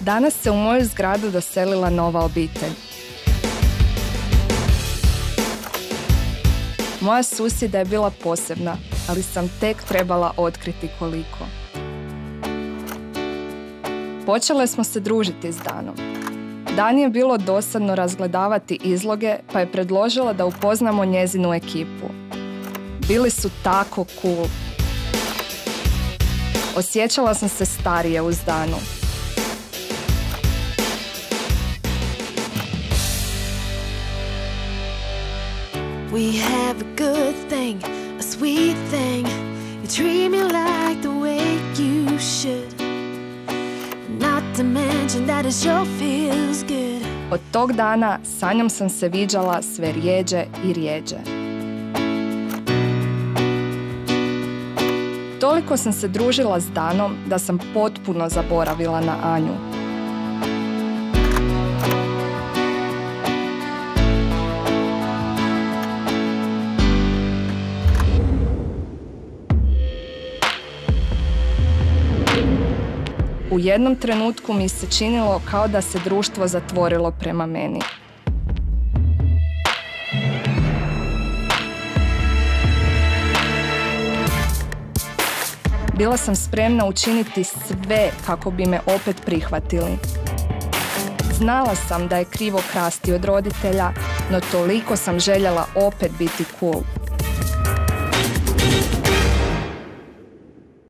Danas se u moju zgradu doselila nova obitelj. Moja susjeda je bila posebna, ali sam tek trebala otkriti koliko. Počele smo se družiti s Danom. Dani je bilo dosadno razgledavati izloge, pa je predložila da upoznamo njezinu ekipu. Bili su tako cool. Osjećala sam se starije uz Danu. We have a good thing, a sweet thing. You treat me like the way you should. Not to mention that it sure feels good. Od tog dana sa njom sam se viđala sve rjeđe i rjeđe. Toliko sam se družila s Danom da sam potpuno zaboravila na Anju. U jednom trenutku mi se činilo kao da se društvo zatvorilo prema meni. Bila sam spremna učiniti sve kako bi me opet prihvatili. Znala sam da je krivo krasti od roditelja, no toliko sam željela opet biti cool.